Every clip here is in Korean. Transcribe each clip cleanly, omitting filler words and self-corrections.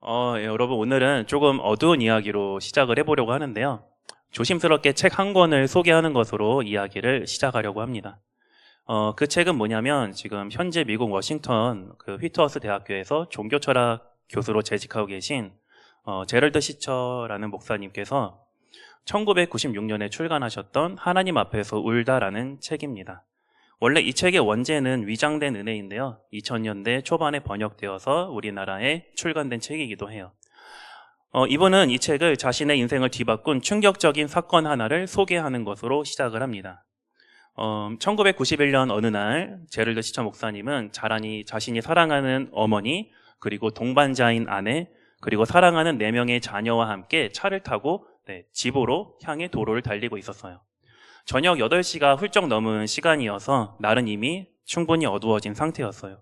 여러분 오늘은 조금 어두운 이야기로 시작을 해보려고 하는데요. 조심스럽게 책 한 권을 소개하는 것으로 이야기를 시작하려고 합니다. 그 책은 뭐냐면 지금 현재 미국 워싱턴 그 휘트워스 대학교에서 종교철학 교수로 재직하고 계신 제럴드 시처라는 목사님께서 1996년에 출간하셨던 하나님 앞에서 울다라는 책입니다. 원래 이 책의 원제는 위장된 은혜인데요. 2000년대 초반에 번역되어서 우리나라에 출간된 책이기도 해요. 이분은 이 책을 자신의 인생을 뒤바꾼 충격적인 사건 하나를 소개하는 것으로 시작을 합니다. 1991년 어느 날 제럴드 시처 목사님은 자신이 사랑하는 어머니, 그리고 동반자인 아내, 그리고 사랑하는 4명의 자녀와 함께 차를 타고 집으로 향해 도로를 달리고 있었어요. 저녁 8시가 훌쩍 넘은 시간이어서 날은 이미 충분히 어두워진 상태였어요.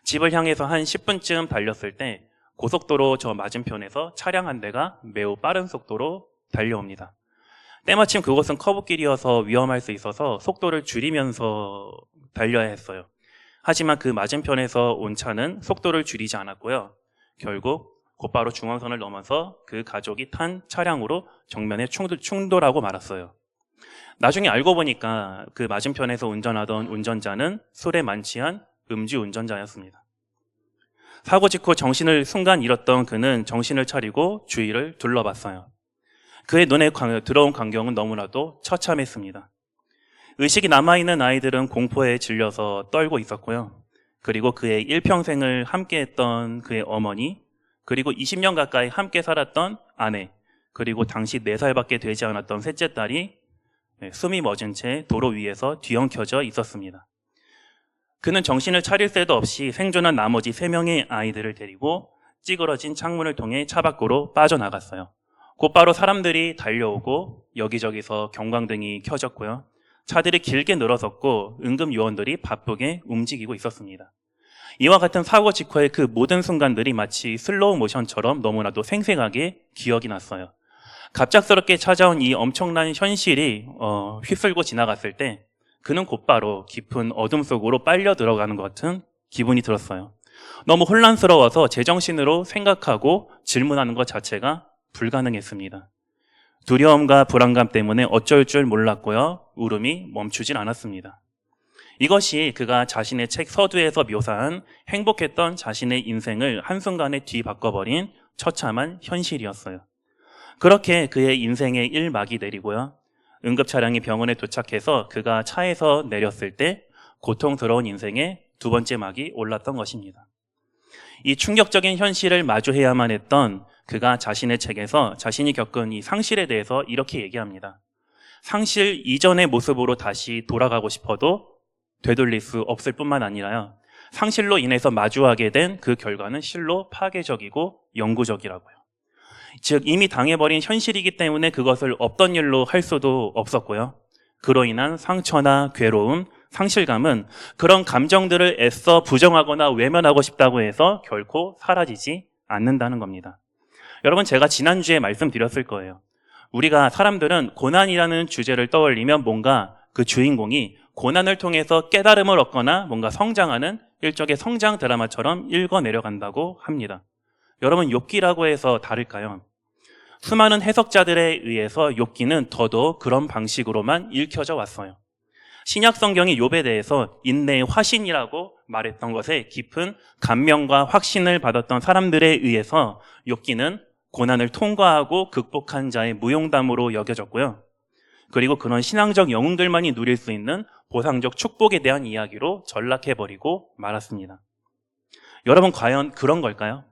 집을 향해서 한 10분쯤 달렸을 때 고속도로 저 맞은편에서 차량 한 대가 매우 빠른 속도로 달려옵니다. 때마침 그곳은 커브길이어서 위험할 수 있어서 속도를 줄이면서 달려야 했어요. 하지만 그 맞은편에서 온 차는 속도를 줄이지 않았고요. 결국 곧바로 중앙선을 넘어서 그 가족이 탄 차량으로 정면에 충돌하고 말았어요. 나중에 알고 보니까 그 맞은편에서 운전하던 운전자는 술에 만취한 음주운전자였습니다. 사고 직후 정신을 순간 잃었던 그는 정신을 차리고 주위를 둘러봤어요. 그의 눈에 들어온 광경은 너무나도 처참했습니다. 의식이 남아있는 아이들은 공포에 질려서 떨고 있었고요. 그리고 그의 일평생을 함께했던 그의 어머니, 그리고 20년 가까이 함께 살았던 아내, 그리고 당시 4살밖에 되지 않았던 셋째 딸이 숨이 멎은 채 도로 위에서 뒤엉켜져 있었습니다. 그는 정신을 차릴 새도 없이 생존한 나머지 3명의 아이들을 데리고 찌그러진 창문을 통해 차 밖으로 빠져나갔어요. 곧바로 사람들이 달려오고 여기저기서 경광등이 켜졌고요. 차들이 길게 늘어섰고 응급 요원들이 바쁘게 움직이고 있었습니다. 이와 같은 사고 직후의 그 모든 순간들이 마치 슬로우 모션처럼 너무나도 생생하게 기억이 났어요. 갑작스럽게 찾아온 이 엄청난 현실이 휩쓸고 지나갔을 때 그는 곧바로 깊은 어둠 속으로 빨려 들어가는 것 같은 기분이 들었어요. 너무 혼란스러워서 제정신으로 생각하고 질문하는 것 자체가 불가능했습니다. 두려움과 불안감 때문에 어쩔 줄 몰랐고요. 울음이 멈추질 않았습니다. 이것이 그가 자신의 책 서두에서 묘사한 행복했던 자신의 인생을 한순간에 뒤바꿔버린 처참한 현실이었어요. 그렇게 그의 인생의 1막이 내리고요. 응급차량이 병원에 도착해서 그가 차에서 내렸을 때 고통스러운 인생의 2번째 막이 올랐던 것입니다. 이 충격적인 현실을 마주해야만 했던 그가 자신의 책에서 자신이 겪은 이 상실에 대해서 이렇게 얘기합니다. 상실 이전의 모습으로 다시 돌아가고 싶어도 되돌릴 수 없을 뿐만 아니라요. 상실로 인해서 마주하게 된 그 결과는 실로 파괴적이고 영구적이라고요. 즉 이미 당해버린 현실이기 때문에 그것을 없던 일로 할 수도 없었고요. 그로 인한 상처나 괴로움, 상실감은 그런 감정들을 애써 부정하거나 외면하고 싶다고 해서 결코 사라지지 않는다는 겁니다. 여러분, 제가 지난주에 말씀드렸을 거예요. 우리가 사람들은 고난이라는 주제를 떠올리면 뭔가 그 주인공이 고난을 통해서 깨달음을 얻거나 뭔가 성장하는 일종의 성장 드라마처럼 읽어내려간다고 합니다. 여러분, 욥기라고 해서 다를까요? 수많은 해석자들에 의해서 욥기는 더더욱 그런 방식으로만 읽혀져 왔어요. 신약 성경이 욥에 대해서 인내의 화신이라고 말했던 것에 깊은 감명과 확신을 받았던 사람들에 의해서 욥기는 고난을 통과하고 극복한 자의 무용담으로 여겨졌고요. 그리고 그런 신앙적 영웅들만이 누릴 수 있는 보상적 축복에 대한 이야기로 전락해버리고 말았습니다. 여러분, 과연 그런 걸까요?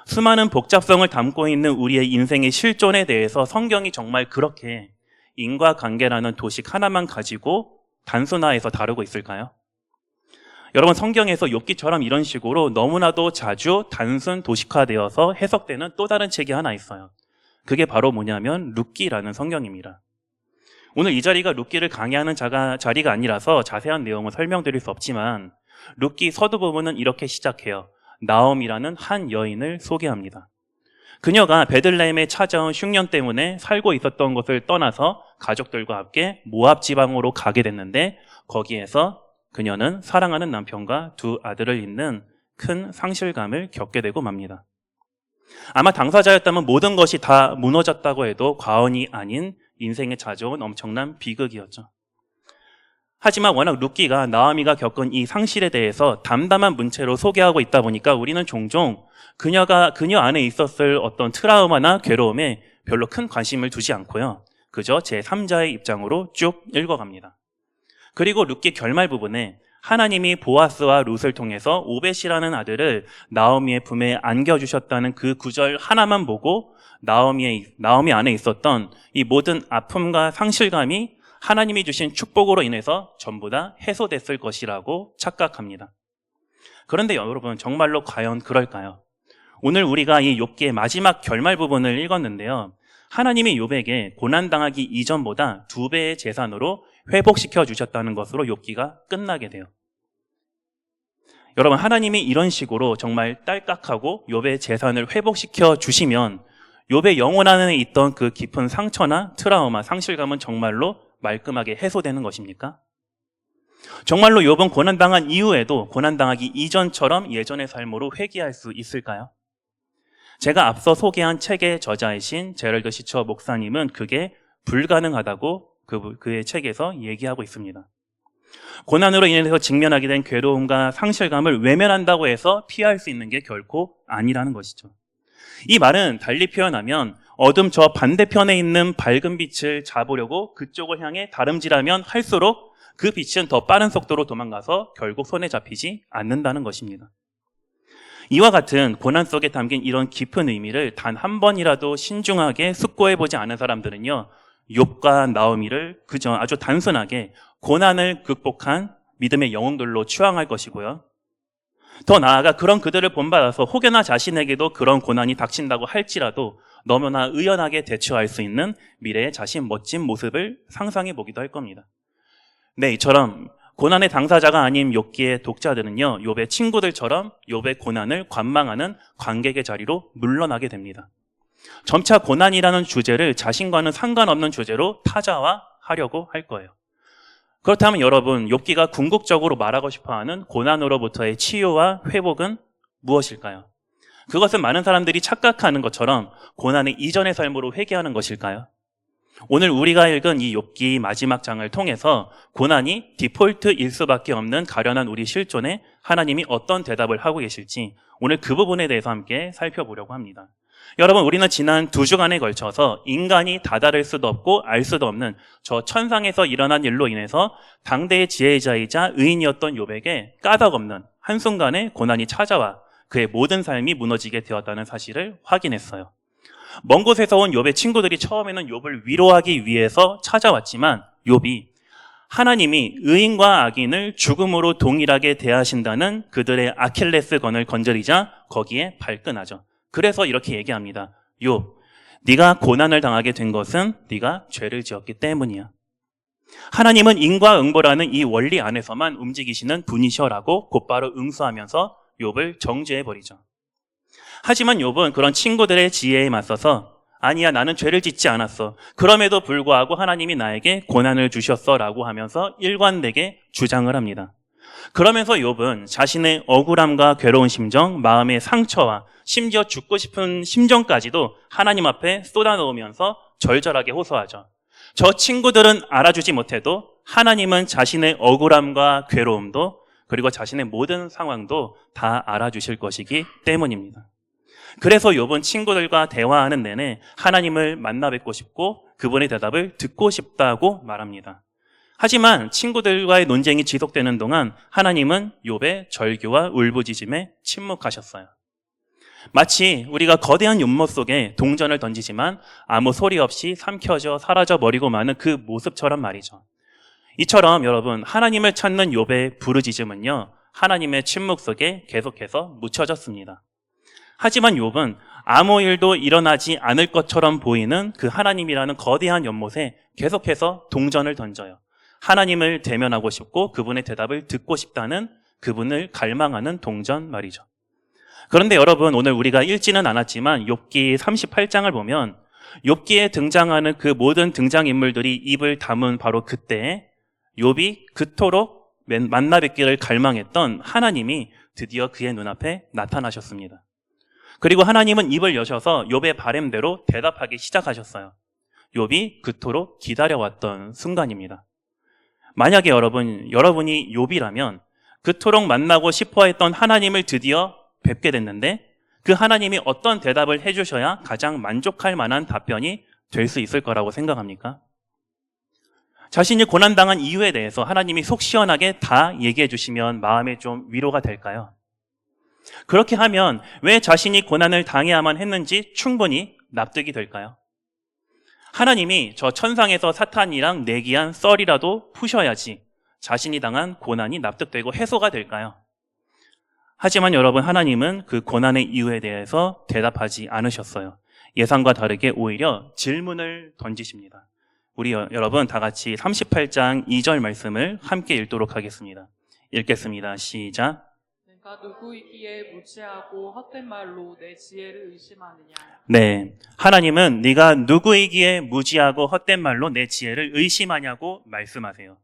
수많은 복잡성을 담고 있는 우리의 인생의 실존에 대해서 성경이 정말 그렇게 인과관계라는 도식 하나만 가지고 단순화해서 다루고 있을까요? 여러분, 성경에서 욥기처럼 이런 식으로 너무나도 자주 단순 도식화되어서 해석되는 또 다른 책이 하나 있어요. 그게 바로 뭐냐면 룻기라는 성경입니다. 오늘 이 자리가 룻기를 강의하는 자리가 아니라서 자세한 내용을 설명드릴 수 없지만 룻기 서두 부분은 이렇게 시작해요. 나옴이라는 한 여인을 소개합니다. 그녀가 베들레헴에 찾아온 흉년 때문에 살고 있었던 곳을 떠나서 가족들과 함께 모압 지방으로 가게 됐는데 거기에서 그녀는 사랑하는 남편과 2 아들을 잃는 큰 상실감을 겪게 되고 맙니다. 아마 당사자였다면 모든 것이 다 무너졌다고 해도 과언이 아닌 인생에 찾아온 엄청난 비극이었죠. 하지만 워낙 룻기가 나오미가 겪은 이 상실에 대해서 담담한 문체로 소개하고 있다 보니까 우리는 종종 그녀 안에 있었을 어떤 트라우마나 괴로움에 별로 큰 관심을 두지 않고요. 그저 제3자의 입장으로 쭉 읽어갑니다. 그리고 룻기 결말 부분에 하나님이 보아스와 룻을 통해서 오벳이라는 아들을 나오미의 품에 안겨주셨다는 그 구절 하나만 보고 나오미 안에 있었던 이 모든 아픔과 상실감이 하나님이 주신 축복으로 인해서 전부 다 해소됐을 것이라고 착각합니다. 그런데 여러분, 정말로 과연 그럴까요? 오늘 우리가 이 욥기의 마지막 결말 부분을 읽었는데요. 하나님이 욥에게 고난당하기 이전보다 2배의 재산으로 회복시켜 주셨다는 것으로 욥기가 끝나게 돼요. 여러분, 하나님이 이런 식으로 정말 딸깍하고 욥의 재산을 회복시켜 주시면 욥의 영혼 안에 있던 그 깊은 상처나 트라우마, 상실감은 정말로 말끔하게 해소되는 것입니까? 정말로 욥은 고난당한 이후에도 고난당하기 이전처럼 예전의 삶으로 회귀할 수 있을까요? 제가 앞서 소개한 책의 저자이신 제럴드 시처 목사님은 그게 불가능하다고 그의 책에서 얘기하고 있습니다. 고난으로 인해서 직면하게 된 괴로움과 상실감을 외면한다고 해서 피할 수 있는 게 결코 아니라는 것이죠. 이 말은 달리 표현하면 어둠 저 반대편에 있는 밝은 빛을 잡으려고 그쪽을 향해 다름질하면 할수록 그 빛은 더 빠른 속도로 도망가서 결국 손에 잡히지 않는다는 것입니다. 이와 같은 고난 속에 담긴 이런 깊은 의미를 단 한 번이라도 신중하게 숙고해보지 않은 사람들은요, 욥과 나오미를 그저 아주 단순하게 고난을 극복한 믿음의 영웅들로 추앙할 것이고요. 더 나아가 그런 그들을 본받아서 혹여나 자신에게도 그런 고난이 닥친다고 할지라도 너무나 의연하게 대처할 수 있는 미래의 자신 멋진 모습을 상상해 보기도 할 겁니다. 네, 이처럼 고난의 당사자가 아닌 욥기의 독자들은요, 욥의 친구들처럼 욥의 고난을 관망하는 관객의 자리로 물러나게 됩니다. 점차 고난이라는 주제를 자신과는 상관없는 주제로 타자화하려고 할 거예요. 그렇다면 여러분, 욥기가 궁극적으로 말하고 싶어하는 고난으로부터의 치유와 회복은 무엇일까요? 그것은 많은 사람들이 착각하는 것처럼 고난의 이전의 삶으로 회귀하는 것일까요? 오늘 우리가 읽은 이 욥기 마지막 장을 통해서 고난이 디폴트일 수밖에 없는 가련한 우리 실존에 하나님이 어떤 대답을 하고 계실지 오늘 그 부분에 대해서 함께 살펴보려고 합니다. 여러분, 우리는 지난 2주간에 걸쳐서 인간이 다다를 수도 없고 알 수도 없는 저 천상에서 일어난 일로 인해서 당대의 지혜자이자 의인이었던 욥에게 까닭없는 한순간에 고난이 찾아와 그의 모든 삶이 무너지게 되었다는 사실을 확인했어요. 먼 곳에서 온 욥의 친구들이 처음에는 욥을 위로하기 위해서 찾아왔지만 욥이 하나님이 의인과 악인을 죽음으로 동일하게 대하신다는 그들의 아킬레스건을 건드리자 거기에 발끈하죠. 그래서 이렇게 얘기합니다. 욥, 네가 고난을 당하게 된 것은 네가 죄를 지었기 때문이야. 하나님은 인과응보라는 이 원리 안에서만 움직이시는 분이셔라고 곧바로 응수하면서 욥을 정죄해버리죠. 하지만 욥은 그런 친구들의 지혜에 맞서서 아니야, 나는 죄를 짓지 않았어. 그럼에도 불구하고 하나님이 나에게 고난을 주셨어 라고 하면서 일관되게 주장을 합니다. 그러면서 욥은 자신의 억울함과 괴로운 심정, 마음의 상처와 심지어 죽고 싶은 심정까지도 하나님 앞에 쏟아놓으면서 절절하게 호소하죠. 저 친구들은 알아주지 못해도 하나님은 자신의 억울함과 괴로움도 그리고 자신의 모든 상황도 다 알아주실 것이기 때문입니다. 그래서 욥은 친구들과 대화하는 내내 하나님을 만나 뵙고 싶고 그분의 대답을 듣고 싶다고 말합니다. 하지만 친구들과의 논쟁이 지속되는 동안 하나님은 욥의 절규와 울부짖음에 침묵하셨어요. 마치 우리가 거대한 연못 속에 동전을 던지지만 아무 소리 없이 삼켜져 사라져 버리고 마는 그 모습처럼 말이죠. 이처럼 여러분, 하나님을 찾는 욥의 부르짖음은요, 하나님의 침묵 속에 계속해서 묻혀졌습니다. 하지만 욥은 아무 일도 일어나지 않을 것처럼 보이는 그 하나님이라는 거대한 연못에 계속해서 동전을 던져요. 하나님을 대면하고 싶고 그분의 대답을 듣고 싶다는 그분을 갈망하는 동전 말이죠. 그런데 여러분, 오늘 우리가 읽지는 않았지만 욥기 38장을 보면 욥기에 등장하는 그 모든 등장인물들이 입을 다문 바로 그때에 욥이 그토록 만나 뵙기를 갈망했던 하나님이 드디어 그의 눈앞에 나타나셨습니다. 그리고 하나님은 입을 여셔서 욥의 바램대로 대답하기 시작하셨어요. 욥이 그토록 기다려왔던 순간입니다. 만약에 여러분이 욥이라면 그토록 만나고 싶어했던 하나님을 드디어 뵙게 됐는데 그 하나님이 어떤 대답을 해주셔야 가장 만족할 만한 답변이 될 수 있을 거라고 생각합니까? 자신이 고난당한 이유에 대해서 하나님이 속 시원하게 다 얘기해 주시면 마음에 좀 위로가 될까요? 그렇게 하면 왜 자신이 고난을 당해야만 했는지 충분히 납득이 될까요? 하나님이 저 천상에서 사탄이랑 내기한 썰이라도 푸셔야지 자신이 당한 고난이 납득되고 해소가 될까요? 하지만 여러분, 하나님은 그 고난의 이유에 대해서 대답하지 않으셨어요. 예상과 다르게 오히려 질문을 던지십니다. 우리 여러분 다 같이 38장 2절 말씀을 함께 읽도록 하겠습니다. 읽겠습니다. 시작. 내가 누구이기에 무지하고 헛된 말로 내 지혜를 의심하느냐? 네, 하나님은 네가 누구이기에 무지하고 헛된 말로 내 지혜를 의심하냐고 말씀하세요.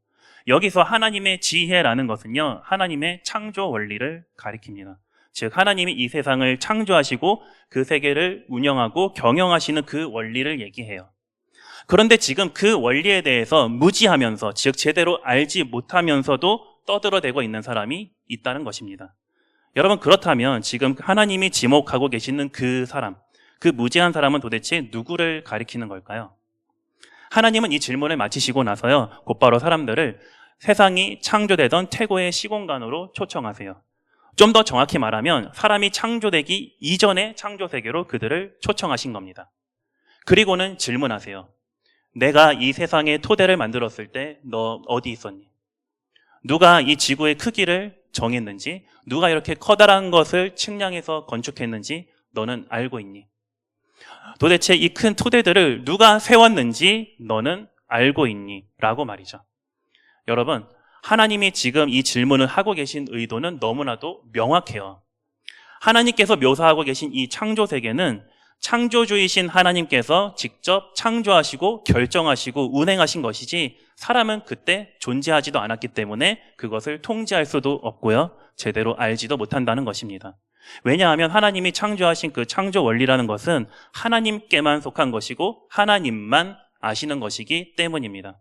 여기서 하나님의 지혜라는 것은요, 하나님의 창조 원리를 가리킵니다. 즉 하나님이 이 세상을 창조하시고 그 세계를 운영하고 경영하시는 그 원리를 얘기해요. 그런데 지금 그 원리에 대해서 무지하면서, 즉 제대로 알지 못하면서도 떠들어대고 있는 사람이 있다는 것입니다. 여러분, 그렇다면 지금 하나님이 지목하고 계시는 그 사람, 그 무지한 사람은 도대체 누구를 가리키는 걸까요? 하나님은 이 질문을 마치시고 나서요, 곧바로 사람들을 세상이 창조되던 태고의 시공간으로 초청하세요. 좀 더 정확히 말하면 사람이 창조되기 이전의 창조 세계로 그들을 초청하신 겁니다. 그리고는 질문하세요. 내가 이 세상의 토대를 만들었을 때 너 어디 있었니? 누가 이 지구의 크기를 정했는지, 누가 이렇게 커다란 것을 측량해서 건축했는지 너는 알고 있니? 도대체 이 큰 토대들을 누가 세웠는지 너는 알고 있니? 라고 말이죠. 여러분, 하나님이 지금 이 질문을 하고 계신 의도는 너무나도 명확해요. 하나님께서 묘사하고 계신 이 창조 세계는 창조주이신 하나님께서 직접 창조하시고 결정하시고 운행하신 것이지 사람은 그때 존재하지도 않았기 때문에 그것을 통제할 수도 없고요, 제대로 알지도 못한다는 것입니다. 왜냐하면 하나님이 창조하신 그 창조 원리라는 것은 하나님께만 속한 것이고 하나님만 아시는 것이기 때문입니다.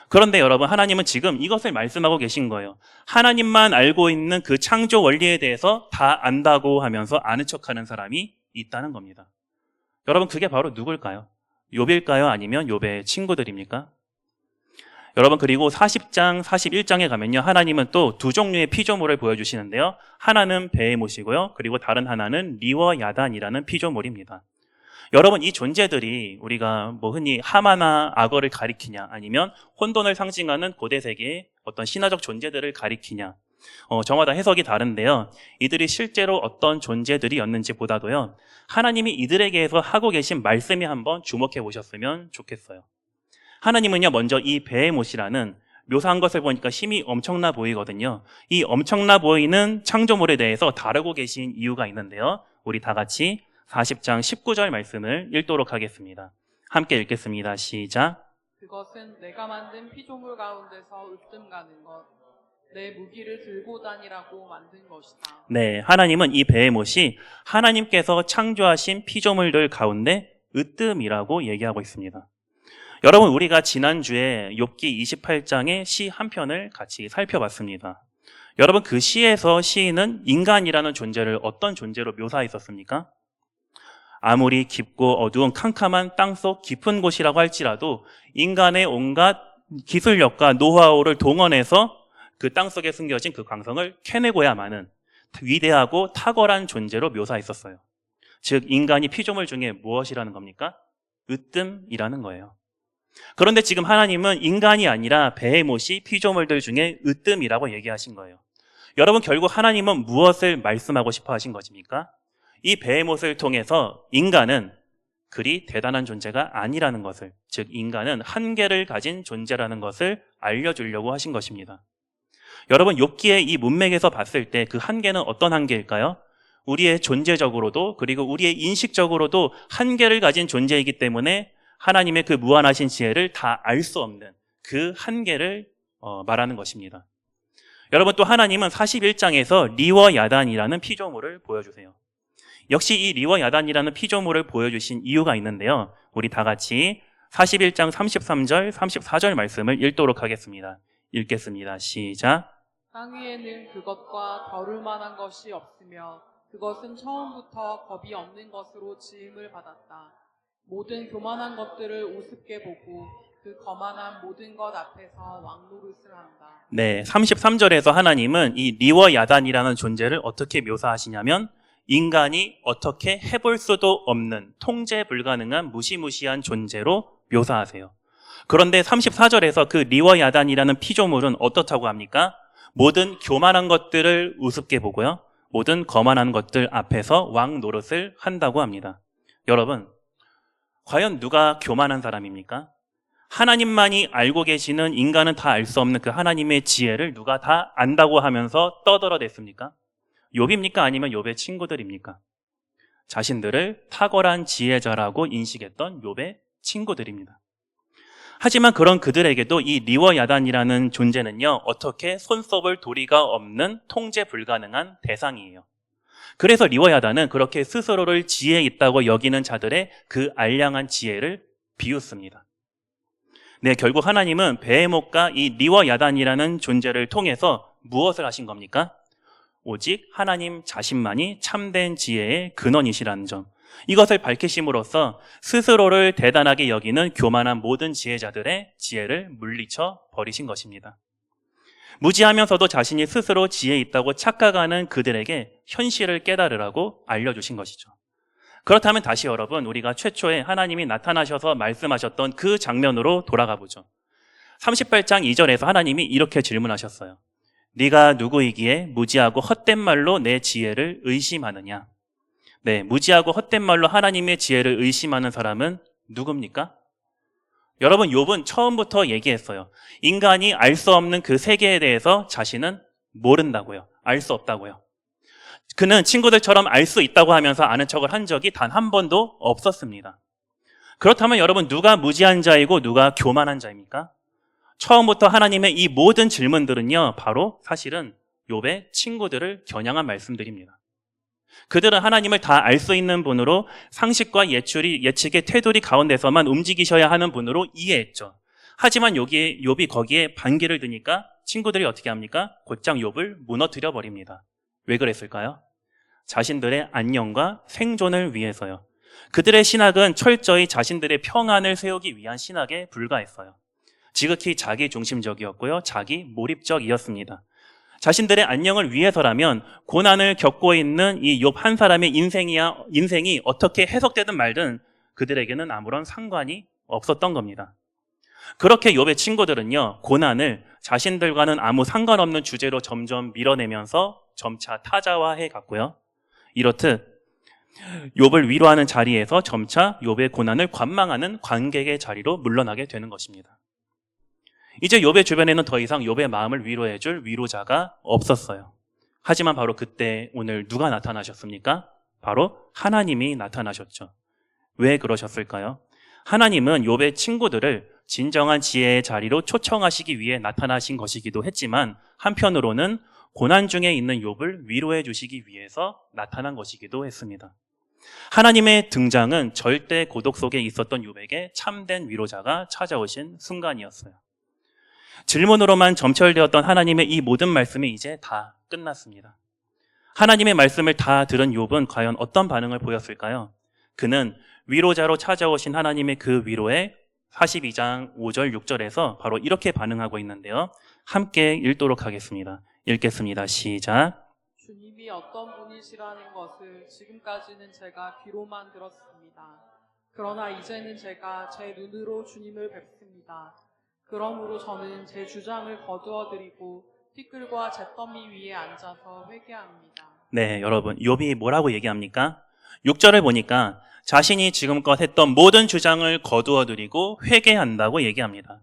그런데 여러분, 하나님은 지금 이것을 말씀하고 계신 거예요. 하나님만 알고 있는 그 창조 원리에 대해서 다 안다고 하면서 아는 척하는 사람이 있다는 겁니다. 여러분, 그게 바로 누굴까요? 욥일까요? 아니면 욥의 친구들입니까? 여러분, 그리고 40장, 41장에 가면요, 하나님은 또 두 종류의 피조물을 보여주시는데요. 하나는 베헤못이고요, 그리고 다른 하나는 리워야단이라는 피조물입니다. 여러분, 이 존재들이 우리가 흔히 하마나 악어를 가리키냐, 아니면 혼돈을 상징하는 고대 세계의 어떤 신화적 존재들을 가리키냐, 저마다 해석이 다른데요. 이들이 실제로 어떤 존재들이었는지 보다도요, 하나님이 이들에게서 하고 계신 말씀에 한번 주목해 보셨으면 좋겠어요. 하나님은요, 먼저 이 베헤못이라는 묘사한 것을 보니까 힘이 엄청나 보이거든요. 이 엄청나 보이는 창조물에 대해서 다루고 계신 이유가 있는데요. 우리 다 같이 40장 19절 말씀을 읽도록 하겠습니다. 함께 읽겠습니다. 시작. 그것은 내가 만든 피조물 가운데서 으뜸가는 것, 내 무기를 들고 다니라고 만든 것이다. 네, 하나님은 이 베헤못이 하나님께서 창조하신 피조물들 가운데 으뜸이라고 얘기하고 있습니다. 여러분, 우리가 지난주에 욥기 28장의 시 한 편을 같이 살펴봤습니다. 여러분, 그 시에서 시인은 인간이라는 존재를 어떤 존재로 묘사했었습니까? 아무리 깊고 어두운 캄캄한 땅속 깊은 곳이라고 할지라도 인간의 온갖 기술력과 노하우를 동원해서 그 땅속에 숨겨진 그 광성을 캐내고야만은 위대하고 탁월한 존재로 묘사했었어요. 즉, 인간이 피조물 중에 무엇이라는 겁니까? 으뜸이라는 거예요. 그런데 지금 하나님은 인간이 아니라 베헤못이 피조물들 중에 으뜸이라고 얘기하신 거예요. 여러분, 결국 하나님은 무엇을 말씀하고 싶어 하신 것입니까? 이 베헤못을 통해서 인간은 그리 대단한 존재가 아니라는 것을, 즉 인간은 한계를 가진 존재라는 것을 알려주려고 하신 것입니다. 여러분, 욥기의 이 문맥에서 봤을 때 그 한계는 어떤 한계일까요? 우리의 존재적으로도, 그리고 우리의 인식적으로도 한계를 가진 존재이기 때문에 하나님의 그 무한하신 지혜를 다 알 수 없는 그 한계를 말하는 것입니다. 여러분, 또 하나님은 41장에서 리워야단이라는 피조물을 보여주세요. 역시 이 리와 야단이라는 피조물을 보여주신 이유가 있는데요. 우리 다 같이 41장 33절, 34절 말씀을 읽도록 하겠습니다. 읽겠습니다. 시작. 땅 위에는 그것과 겨룰 만한 것이 없으며 그것은 처음부터 겁이 없는 것으로 지음을 받았다. 모든 교만한 것들을 우습게 보고 그 거만한 모든 것 앞에서 왕노릇을 한다. 네, 33절에서 하나님은 이 리와 야단이라는 존재를 어떻게 묘사하시냐면 인간이 어떻게 해볼 수도 없는 통제 불가능한 무시무시한 존재로 묘사하세요. 그런데 34절에서 그 리와 야단이라는 피조물은 어떻다고 합니까? 모든 교만한 것들을 우습게 보고요. 모든 거만한 것들 앞에서 왕 노릇을 한다고 합니다. 여러분, 과연 누가 교만한 사람입니까? 하나님만이 알고 계시는 인간은 다 알 수 없는 그 하나님의 지혜를 누가 다 안다고 하면서 떠들어댔습니까? 욥입니까? 아니면 욥의 친구들입니까? 자신들을 탁월한 지혜자라고 인식했던 욥의 친구들입니다. 하지만 그런 그들에게도 이 리와 야단이라는 존재는요, 어떻게 손써볼 도리가 없는 통제 불가능한 대상이에요. 그래서 리와 야단은 그렇게 스스로를 지혜 있다고 여기는 자들의 그 알량한 지혜를 비웃습니다. 네, 결국 하나님은 베헤못과 이 리와 야단이라는 존재를 통해서 무엇을 하신 겁니까? 오직 하나님 자신만이 참된 지혜의 근원이시라는 점, 이것을 밝히심으로써 스스로를 대단하게 여기는 교만한 모든 지혜자들의 지혜를 물리쳐 버리신 것입니다. 무지하면서도 자신이 스스로 지혜 있다고 착각하는 그들에게 현실을 깨달으라고 알려주신 것이죠. 그렇다면 다시 여러분, 우리가 최초에 하나님이 나타나셔서 말씀하셨던 그 장면으로 돌아가 보죠. 38장 2절에서 하나님이 이렇게 질문하셨어요. 네가 누구이기에 무지하고 헛된 말로 내 지혜를 의심하느냐? 네, 무지하고 헛된 말로 하나님의 지혜를 의심하는 사람은 누굽니까? 여러분, 욥은 처음부터 얘기했어요. 인간이 알 수 없는 그 세계에 대해서 자신은 모른다고요. 알 수 없다고요. 그는 친구들처럼 알 수 있다고 하면서 아는 척을 한 적이 단 한 번도 없었습니다. 그렇다면 여러분, 누가 무지한 자이고 누가 교만한 자입니까? 처음부터 하나님의 이 모든 질문들은요, 바로 사실은 욥의 친구들을 겨냥한 말씀들입니다. 그들은 하나님을 다 알 수 있는 분으로 상식과 예측의 테두리 가운데서만 움직이셔야 하는 분으로 이해했죠. 하지만 욥이 거기에 반기를 드니까 친구들이 어떻게 합니까? 곧장 욥을 무너뜨려 버립니다. 왜 그랬을까요? 자신들의 안녕과 생존을 위해서요. 그들의 신학은 철저히 자신들의 평안을 세우기 위한 신학에 불과했어요. 지극히 자기 중심적이었고요. 자기 몰입적이었습니다. 자신들의 안녕을 위해서라면 고난을 겪고 있는 이 욥 한 사람의 인생이 어떻게 해석되든 말든 그들에게는 아무런 상관이 없었던 겁니다. 그렇게 욥의 친구들은요, 고난을 자신들과는 아무 상관없는 주제로 점점 밀어내면서 점차 타자화해 갔고요. 이렇듯 욥을 위로하는 자리에서 점차 욥의 고난을 관망하는 관객의 자리로 물러나게 되는 것입니다. 이제 욥의 주변에는 더 이상 욥의 마음을 위로해줄 위로자가 없었어요. 하지만 바로 그때 오늘 누가 나타나셨습니까? 바로 하나님이 나타나셨죠. 왜 그러셨을까요? 하나님은 욥의 친구들을 진정한 지혜의 자리로 초청하시기 위해 나타나신 것이기도 했지만 한편으로는 고난 중에 있는 욥을 위로해 주시기 위해서 나타난 것이기도 했습니다. 하나님의 등장은 절대 고독 속에 있었던 욥에게 참된 위로자가 찾아오신 순간이었어요. 질문으로만 점철되었던 하나님의 이 모든 말씀이 이제 다 끝났습니다. 하나님의 말씀을 다 들은 욥은 과연 어떤 반응을 보였을까요? 그는 위로자로 찾아오신 하나님의 그 위로에 42장 5절 6절에서 바로 이렇게 반응하고 있는데요. 함께 읽도록 하겠습니다. 읽겠습니다. 시작. 주님이 어떤 분이시라는 것을 지금까지는 제가 귀로만 들었습니다. 그러나 이제는 제가 제 눈으로 주님을 뵙습니다. 그러므로 저는 제 주장을 거두어드리고 티끌과 잿더미 위에 앉아서 회개합니다. 네, 여러분, 욥이 뭐라고 얘기합니까? 6절을 보니까 자신이 지금껏 했던 모든 주장을 거두어드리고 회개한다고 얘기합니다.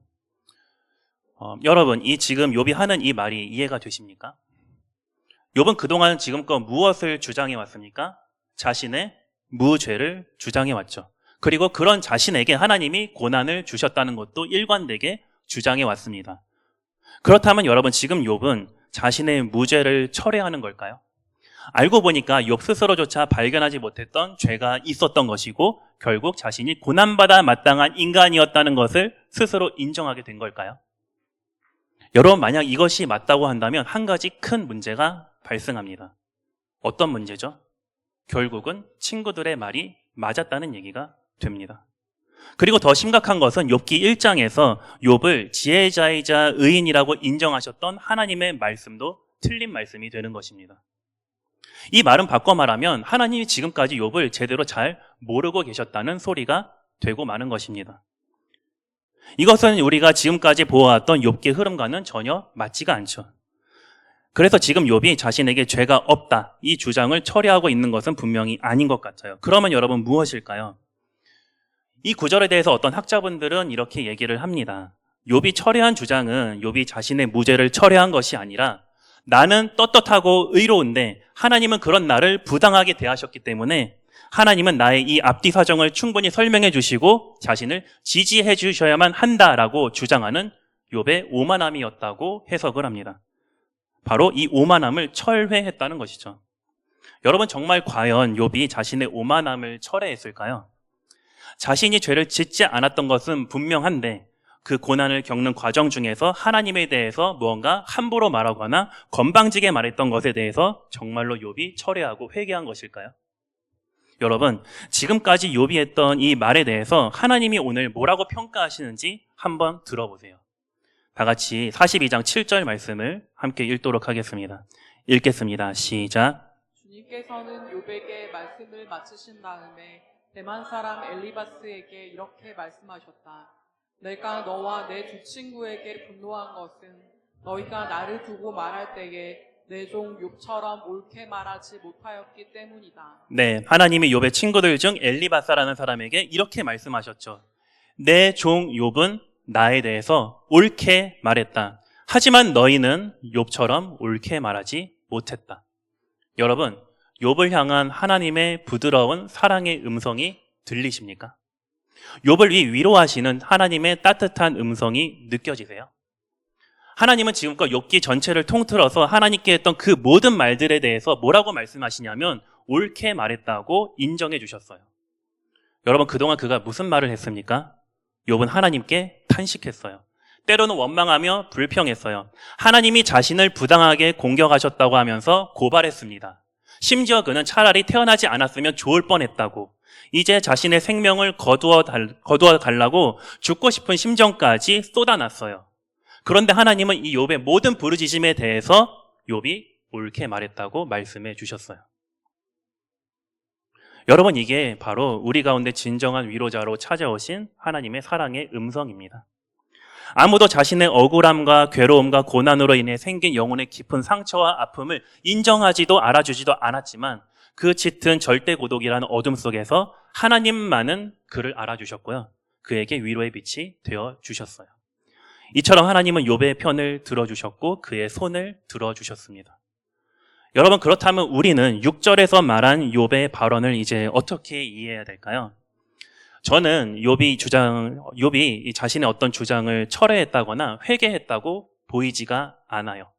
여러분, 지금 욥이 하는 이 말이 이해가 되십니까? 욥은 그동안 지금껏 무엇을 주장해 왔습니까? 자신의 무죄를 주장해 왔죠. 그리고 그런 자신에게 하나님이 고난을 주셨다는 것도 일관되게 주장해 왔습니다. 그렇다면 여러분, 지금 욥은 자신의 무죄를 철회하는 걸까요? 알고 보니까 욥 스스로조차 발견하지 못했던 죄가 있었던 것이고 결국 자신이 고난받아 마땅한 인간이었다는 것을 스스로 인정하게 된 걸까요? 여러분, 만약 이것이 맞다고 한다면 한 가지 큰 문제가 발생합니다. 어떤 문제죠? 결국은 친구들의 말이 맞았다는 얘기가 됩니다. 그리고 더 심각한 것은 욥기 1장에서 욥을 지혜자이자 의인이라고 인정하셨던 하나님의 말씀도 틀린 말씀이 되는 것입니다. 이 말은 바꿔 말하면 하나님이 지금까지 욥을 제대로 잘 모르고 계셨다는 소리가 되고 마는 것입니다. 이것은 우리가 지금까지 보아왔던 욥기의 흐름과는 전혀 맞지가 않죠. 그래서 지금 욥이 자신에게 죄가 없다, 이 주장을 처리하고 있는 것은 분명히 아닌 것 같아요. 그러면 여러분 무엇일까요? 이 구절에 대해서 어떤 학자분들은 이렇게 얘기를 합니다. 욥이 철회한 주장은 욥이 자신의 무죄를 철회한 것이 아니라 나는 떳떳하고 의로운데 하나님은 그런 나를 부당하게 대하셨기 때문에 하나님은 나의 이 앞뒤 사정을 충분히 설명해 주시고 자신을 지지해 주셔야만 한다라고 주장하는 욥의 오만함이었다고 해석을 합니다. 바로 이 오만함을 철회했다는 것이죠. 여러분, 정말 과연 욥이 자신의 오만함을 철회했을까요? 자신이 죄를 짓지 않았던 것은 분명한데 그 고난을 겪는 과정 중에서 하나님에 대해서 무언가 함부로 말하거나 건방지게 말했던 것에 대해서 정말로 욥이 철회하고 회개한 것일까요? 여러분, 지금까지 욥이 했던 이 말에 대해서 하나님이 오늘 뭐라고 평가하시는지 한번 들어보세요. 다 같이 42장 7절 말씀을 함께 읽도록 하겠습니다. 읽겠습니다. 시작. 주님께서는 욥에게 말씀을 마치신 다음에 대만 사람 엘리바스에게 이렇게 말씀하셨다. 내가 너와 내 두 친구에게 분노한 것은 너희가 나를 두고 말할 때에 내 종 욥처럼 옳게 말하지 못하였기 때문이다. 네, 하나님이 욥의 친구들 중 엘리바사라는 사람에게 이렇게 말씀하셨죠. 내 종 욥은 나에 대해서 옳게 말했다. 하지만 너희는 욥처럼 옳게 말하지 못했다. 여러분, 욥을 향한 하나님의 부드러운 사랑의 음성이 들리십니까? 욥을 위로하시는 하나님의 따뜻한 음성이 느껴지세요? 하나님은 지금껏 욥기 전체를 통틀어서 하나님께 했던 그 모든 말들에 대해서 뭐라고 말씀하시냐면 옳게 말했다고 인정해 주셨어요. 여러분, 그동안 그가 무슨 말을 했습니까? 욥은 하나님께 탄식했어요. 때로는 원망하며 불평했어요. 하나님이 자신을 부당하게 공격하셨다고 하면서 고발했습니다. 심지어 그는 차라리 태어나지 않았으면 좋을 뻔했다고, 이제 자신의 생명을 거두어 달라고 죽고 싶은 심정까지 쏟아놨어요. 그런데 하나님은 이 욥의 모든 부르짖음에 대해서 욥이 옳게 말했다고 말씀해 주셨어요. 여러분, 이게 바로 우리 가운데 진정한 위로자로 찾아오신 하나님의 사랑의 음성입니다. 아무도 자신의 억울함과 괴로움과 고난으로 인해 생긴 영혼의 깊은 상처와 아픔을 인정하지도 알아주지도 않았지만 그 짙은 절대 고독이라는 어둠 속에서 하나님만은 그를 알아주셨고요. 그에게 위로의 빛이 되어주셨어요. 이처럼 하나님은 욥의 편을 들어주셨고 그의 손을 들어주셨습니다. 여러분, 그렇다면 우리는 6절에서 말한 욥의 발언을 이제 어떻게 이해해야 될까요? 저는 욥이 자신의 어떤 주장을 철회했다거나 회개했다고 보이지가 않아요.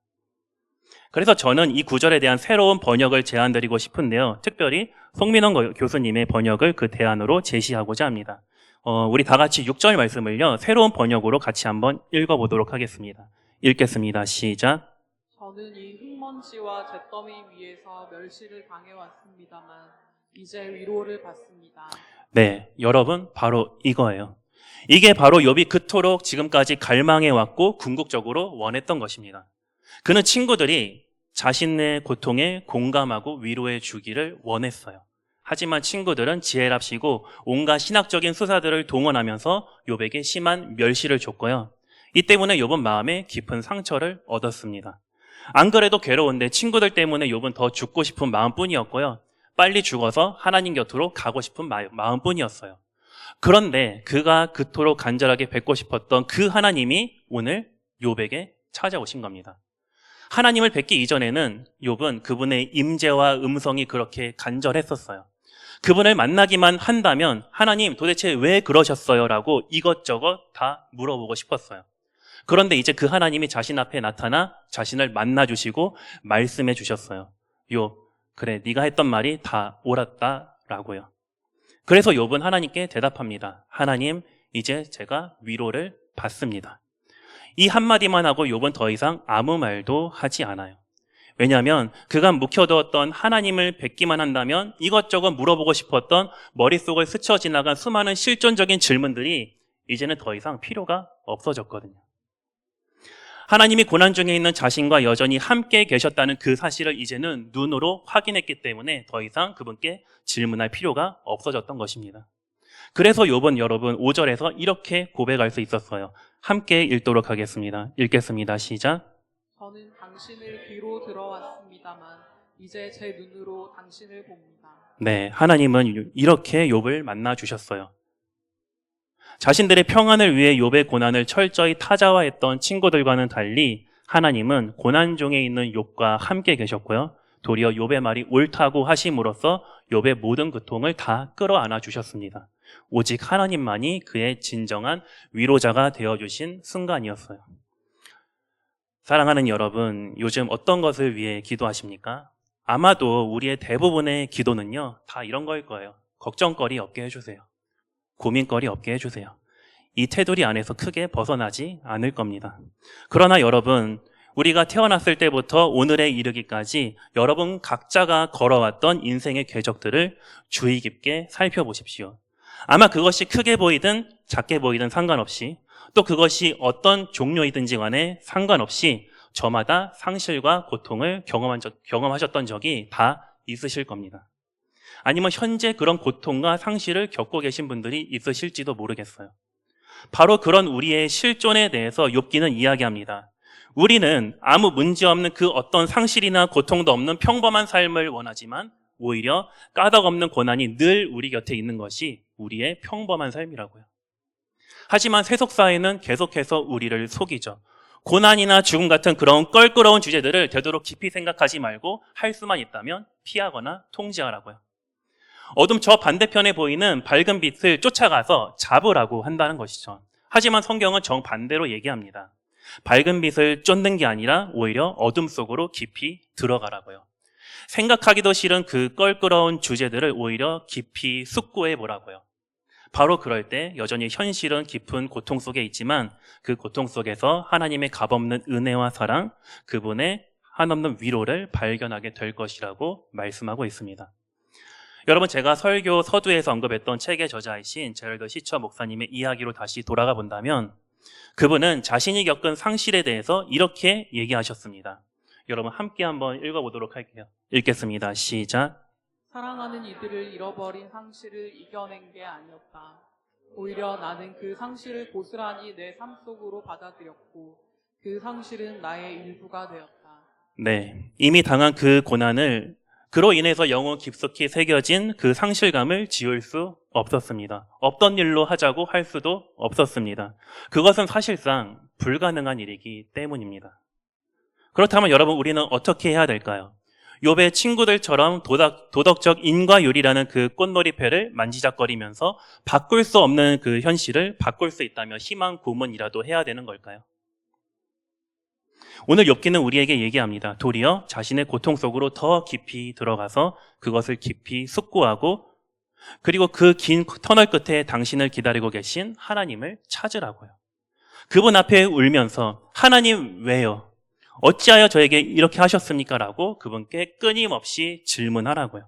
그래서 저는 이 구절에 대한 새로운 번역을 제안드리고 싶은데요. 특별히 송민원 교수님의 번역을 그 대안으로 제시하고자 합니다. 우리 다 같이 6절 말씀을요, 새로운 번역으로 같이 한번 읽어보도록 하겠습니다. 읽겠습니다. 시작. 저는 이 흙먼지와 잿더미 위에서 멸시를 당해왔습니다만 이제 위로를 받습니다. 네, 여러분, 바로 이거예요. 이게 바로 욥이 그토록 지금까지 갈망해왔고 궁극적으로 원했던 것입니다. 그는 친구들이 자신의 고통에 공감하고 위로해 주기를 원했어요. 하지만 친구들은 지혜랍시고 온갖 신학적인 수사들을 동원하면서 욥에게 심한 멸시를 줬고요. 이 때문에 욥은 마음에 깊은 상처를 얻었습니다. 안 그래도 괴로운데 친구들 때문에 욥은 더 죽고 싶은 마음뿐이었고요. 빨리 죽어서 하나님 곁으로 가고 싶은 마음뿐이었어요. 그런데 그가 그토록 간절하게 뵙고 싶었던 그 하나님이 오늘 욥에게 찾아오신 겁니다. 하나님을 뵙기 이전에는 욥은 그분의 임재와 음성이 그렇게 간절했었어요. 그분을 만나기만 한다면 하나님 도대체 왜 그러셨어요? 라고 이것저것 다 물어보고 싶었어요. 그런데 이제 그 하나님이 자신 앞에 나타나 자신을 만나주시고 말씀해 주셨어요. 욥, 그래, 네가 했던 말이 다 옳았다라고요. 그래서 욥은 하나님께 대답합니다. 하나님, 이제 제가 위로를 받습니다. 이 한마디만 하고 욥은 더 이상 아무 말도 하지 않아요. 왜냐하면 그가 묵혀두었던 하나님을 뵙기만 한다면 이것저것 물어보고 싶었던 머릿속을 스쳐 지나간 수많은 실존적인 질문들이 이제는 더 이상 필요가 없어졌거든요. 하나님이 고난 중에 있는 자신과 여전히 함께 계셨다는 그 사실을 이제는 눈으로 확인했기 때문에 더 이상 그분께 질문할 필요가 없어졌던 것입니다. 그래서 욥은 여러분 5절에서 이렇게 고백할 수 있었어요. 함께 읽도록 하겠습니다. 읽겠습니다. 시작. 저는 당신을 귀로 들어왔습니다만 이제 제 눈으로 당신을 봅니다. 네, 하나님은 이렇게 욥을 만나 주셨어요. 자신들의 평안을 위해 욥의 고난을 철저히 타자화했던 친구들과는 달리 하나님은 고난 중에 있는 욥과 함께 계셨고요. 도리어 욥의 말이 옳다고 하심으로써 욥의 모든 고통을 다 끌어안아 주셨습니다. 오직 하나님만이 그의 진정한 위로자가 되어주신 순간이었어요. 사랑하는 여러분, 요즘 어떤 것을 위해 기도하십니까? 아마도 우리의 대부분의 기도는요, 다 이런 거일 거예요. 걱정거리 없게 해주세요. 고민거리 없게 해주세요. 이 테두리 안에서 크게 벗어나지 않을 겁니다. 그러나 여러분, 우리가 태어났을 때부터 오늘에 이르기까지 여러분 각자가 걸어왔던 인생의 궤적들을 주의 깊게 살펴보십시오. 아마 그것이 크게 보이든 작게 보이든 상관없이, 또 그것이 어떤 종류이든지 간에 상관없이 저마다 상실과 고통을 경험하셨던 적이 다 있으실 겁니다. 아니면 현재 그런 고통과 상실을 겪고 계신 분들이 있으실지도 모르겠어요. 바로 그런 우리의 실존에 대해서 욥기는 이야기합니다. 우리는 아무 문제 없는 그 어떤 상실이나 고통도 없는 평범한 삶을 원하지만 오히려 까닭 없는 고난이 늘 우리 곁에 있는 것이 우리의 평범한 삶이라고요. 하지만 세속사회는 계속해서 우리를 속이죠. 고난이나 죽음 같은 그런 껄끄러운 주제들을 되도록 깊이 생각하지 말고 할 수만 있다면 피하거나 통제하라고요. 어둠 저 반대편에 보이는 밝은 빛을 쫓아가서 잡으라고 한다는 것이죠. 하지만 성경은 정반대로 얘기합니다. 밝은 빛을 쫓는 게 아니라 오히려 어둠 속으로 깊이 들어가라고요. 생각하기도 싫은 그 껄끄러운 주제들을 오히려 깊이 숙고해 보라고요. 바로 그럴 때 여전히 현실은 깊은 고통 속에 있지만 그 고통 속에서 하나님의 값없는 은혜와 사랑, 그분의 한없는 위로를 발견하게 될 것이라고 말씀하고 있습니다. 여러분, 제가 설교 서두에서 언급했던 책의 저자이신 제럴드 시처 목사님의 이야기로 다시 돌아가 본다면 그분은 자신이 겪은 상실에 대해서 이렇게 얘기하셨습니다. 여러분 함께 한번 읽어보도록 할게요. 읽겠습니다. 시작. 사랑하는 이들을 잃어버린 상실을 이겨낸 게 아니었다. 오히려 나는 그 상실을 고스란히 내 삶 속으로 받아들였고 그 상실은 나의 일부가 되었다. 네, 이미 당한 그 고난을 그로 인해서 영혼 깊숙이 새겨진 그 상실감을 지울 수 없었습니다. 없던 일로 하자고 할 수도 없었습니다. 그것은 사실상 불가능한 일이기 때문입니다. 그렇다면 여러분, 우리는 어떻게 해야 될까요? 욥의 친구들처럼 도덕적 인과율이라는 그 꽃놀이패를 만지작거리면서 바꿀 수 없는 그 현실을 바꿀 수 있다며 희망 고문이라도 해야 되는 걸까요? 오늘 욥기는 우리에게 얘기합니다. 도리어 자신의 고통 속으로 더 깊이 들어가서 그것을 깊이 숙고하고 그리고 그 긴 터널 끝에 당신을 기다리고 계신 하나님을 찾으라고요. 그분 앞에 울면서 하나님 왜요? 어찌하여 저에게 이렇게 하셨습니까? 라고 그분께 끊임없이 질문하라고요.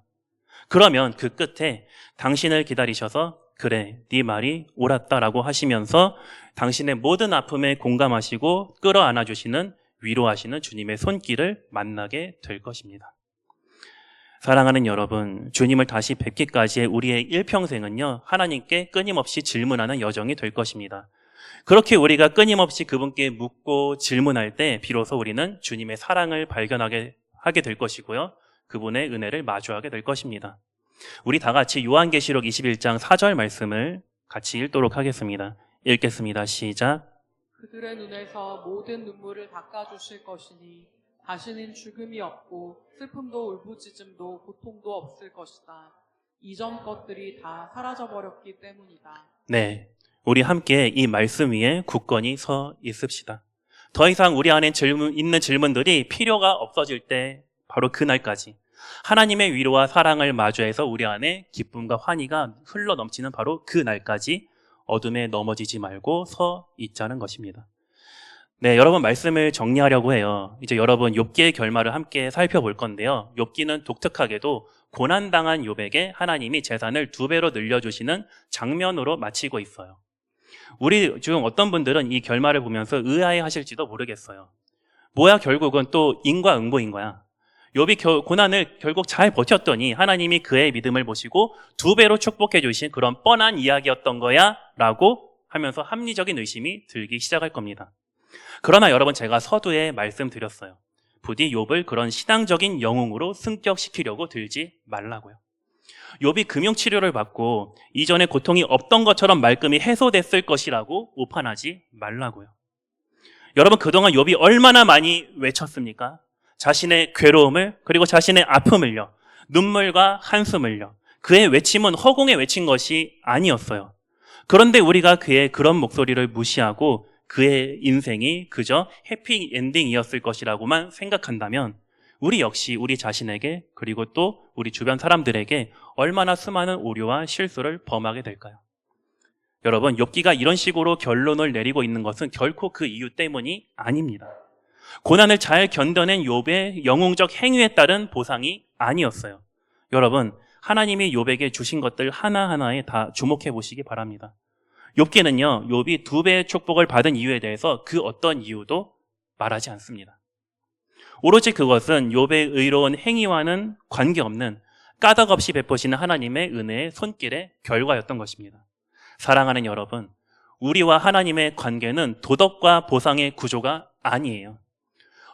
그러면 그 끝에 당신을 기다리셔서 그래, 네 말이 옳았다라고 하시면서 당신의 모든 아픔에 공감하시고 끌어안아 주시는 위로하시는 주님의 손길을 만나게 될 것입니다. 사랑하는 여러분, 주님을 다시 뵙기까지의 우리의 일평생은요, 하나님께 끊임없이 질문하는 여정이 될 것입니다. 그렇게 우리가 끊임없이 그분께 묻고 질문할 때 비로소 우리는 주님의 사랑을 발견하게 될 것이고요. 그분의 은혜를 마주하게 될 것입니다. 우리 다 같이 요한계시록 21장 4절 말씀을 같이 읽도록 하겠습니다. 읽겠습니다. 시작. 그들의 눈에서 모든 눈물을 닦아주실 것이니 다시는 죽음이 없고 슬픔도 울부짖음도 고통도 없을 것이다. 이전 것들이 다 사라져버렸기 때문이다. 네, 우리 함께 이 말씀 위에 굳건히 서 있읍시다. 더 이상 우리 안에 있는 질문들이 필요가 없어질 때 바로 그날까지 하나님의 위로와 사랑을 마주해서 우리 안에 기쁨과 환희가 흘러 넘치는 바로 그 날까지 어둠에 넘어지지 말고 서 있자는 것입니다. 네, 여러분 말씀을 정리하려고 해요. 이제 여러분 욥기의 결말을 함께 살펴볼 건데요. 욥기는 독특하게도 고난당한 욥에게 하나님이 재산을 2배로 늘려주시는 장면으로 마치고 있어요. 우리 중 어떤 분들은 이 결말을 보면서 의아해 하실지도 모르겠어요. 뭐야, 결국은 또 인과응보인 거야. 욥이 고난을 결국 잘 버텼더니 하나님이 그의 믿음을 보시고 2배로 축복해 주신 그런 뻔한 이야기였던 거야 라고 하면서 합리적인 의심이 들기 시작할 겁니다. 그러나 여러분, 제가 서두에 말씀드렸어요. 부디 욥을 그런 신앙적인 영웅으로 승격시키려고 들지 말라고요. 욥이 금융치료를 받고 이전에 고통이 없던 것처럼 말끔히 해소됐을 것이라고 오판하지 말라고요. 여러분, 그동안 욥이 얼마나 많이 외쳤습니까? 자신의 괴로움을, 그리고 자신의 아픔을요, 눈물과 한숨을요. 그의 외침은 허공에 외친 것이 아니었어요. 그런데 우리가 그의 그런 목소리를 무시하고 그의 인생이 그저 해피엔딩이었을 것이라고만 생각한다면 우리 역시 우리 자신에게, 그리고 또 우리 주변 사람들에게 얼마나 수많은 오류와 실수를 범하게 될까요? 여러분, 욥기가 이런 식으로 결론을 내리고 있는 것은 결코 그 이유 때문이 아닙니다. 고난을 잘 견뎌낸 욥의 영웅적 행위에 따른 보상이 아니었어요. 여러분, 하나님이 욥에게 주신 것들 하나하나에 다 주목해 보시기 바랍니다. 욥기는요, 욥이 2배의 축복을 받은 이유에 대해서 그 어떤 이유도 말하지 않습니다. 오로지 그것은 욥의 의로운 행위와는 관계없는 까닭없이 베푸시는 하나님의 은혜의 손길의 결과였던 것입니다. 사랑하는 여러분, 우리와 하나님의 관계는 도덕과 보상의 구조가 아니에요.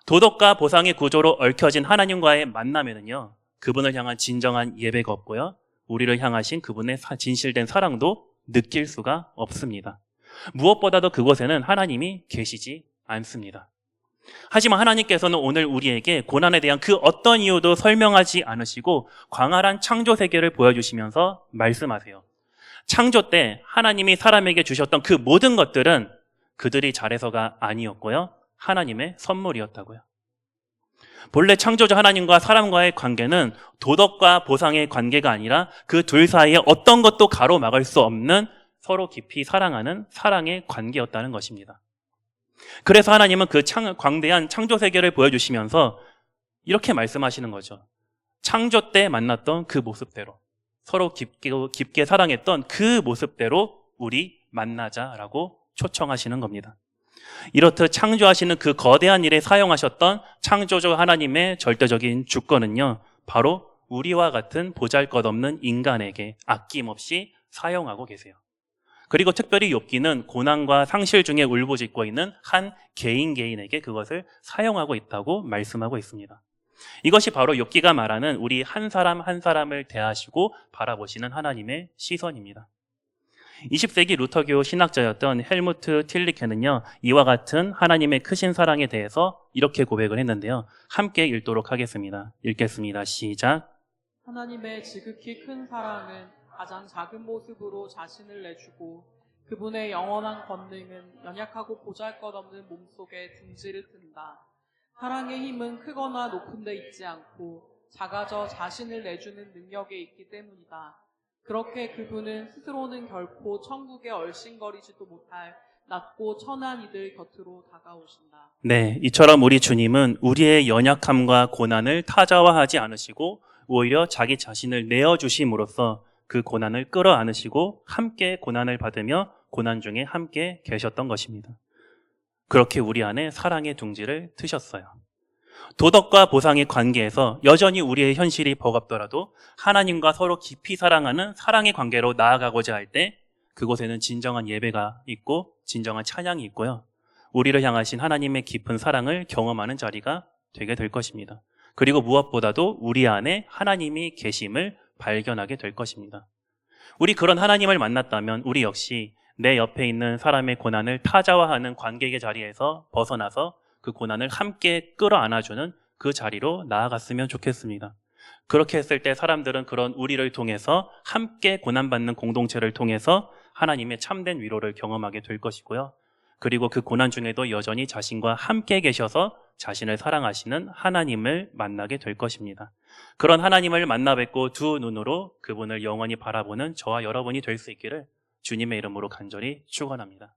도덕과 보상의 구조로 얽혀진 하나님과의 만남에는요, 그분을 향한 진정한 예배가 없고요, 우리를 향하신 그분의 진실된 사랑도 느낄 수가 없습니다. 무엇보다도 그곳에는 하나님이 계시지 않습니다. 하지만 하나님께서는 오늘 우리에게 고난에 대한 그 어떤 이유도 설명하지 않으시고 광활한 창조 세계를 보여주시면서 말씀하세요. 창조 때 하나님이 사람에게 주셨던 그 모든 것들은 그들이 잘해서가 아니었고요, 하나님의 선물이었다고요. 본래 창조주 하나님과 사람과의 관계는 도덕과 보상의 관계가 아니라 그 둘 사이에 어떤 것도 가로막을 수 없는 서로 깊이 사랑하는 사랑의 관계였다는 것입니다. 그래서 하나님은 그 광대한 창조 세계를 보여주시면서 이렇게 말씀하시는 거죠. 창조 때 만났던 그 모습대로, 서로 깊게 사랑했던 그 모습대로 우리 만나자라고 초청하시는 겁니다. 이렇듯 창조하시는 그 거대한 일에 사용하셨던 창조주 하나님의 절대적인 주권은요, 바로 우리와 같은 보잘것없는 인간에게 아낌없이 사용하고 계세요. 그리고 특별히 욥기는 고난과 상실 중에 울부짖고 있는 한 개인에게 그것을 사용하고 있다고 말씀하고 있습니다. 이것이 바로 욥기가 말하는 우리 한 사람 한 사람을 대하시고 바라보시는 하나님의 시선입니다. 20세기 루터교 신학자였던 헬무트 틸리케는요, 이와 같은 하나님의 크신 사랑에 대해서 이렇게 고백을 했는데요. 함께 읽도록 하겠습니다. 읽겠습니다. 시작. 하나님의 지극히 큰 사랑은 가장 작은 모습으로 자신을 내주고 그분의 영원한 권능은 연약하고 보잘것없는 몸속에 둥지를 튼다. 사랑의 힘은 크거나 높은 데 있지 않고 작아져 자신을 내주는 능력에 있기 때문이다. 그렇게 그분은 스스로는 결코 천국에 얼씬거리지도 못할 낮고 천한 이들 곁으로 다가오신다. 네, 이처럼 우리 주님은 우리의 연약함과 고난을 타자화하지 않으시고 오히려 자기 자신을 내어주심으로써 그 고난을 끌어안으시고 함께 고난을 받으며 고난 중에 함께 계셨던 것입니다. 그렇게 우리 안에 사랑의 둥지를 트셨어요. 도덕과 보상의 관계에서 여전히 우리의 현실이 버겁더라도 하나님과 서로 깊이 사랑하는 사랑의 관계로 나아가고자 할 때 그곳에는 진정한 예배가 있고 진정한 찬양이 있고요, 우리를 향하신 하나님의 깊은 사랑을 경험하는 자리가 되게 될 것입니다. 그리고 무엇보다도 우리 안에 하나님이 계심을 발견하게 될 것입니다. 우리 그런 하나님을 만났다면 우리 역시 내 옆에 있는 사람의 고난을 타자화하는 관객의 자리에서 벗어나서 그 고난을 함께 끌어안아주는 그 자리로 나아갔으면 좋겠습니다. 그렇게 했을 때 사람들은 그런 우리를 통해서 함께 고난받는 공동체를 통해서 하나님의 참된 위로를 경험하게 될 것이고요, 그리고 그 고난 중에도 여전히 자신과 함께 계셔서 자신을 사랑하시는 하나님을 만나게 될 것입니다. 그런 하나님을 만나 뵙고 두 눈으로 그분을 영원히 바라보는 저와 여러분이 될 수 있기를 주님의 이름으로 간절히 축원합니다.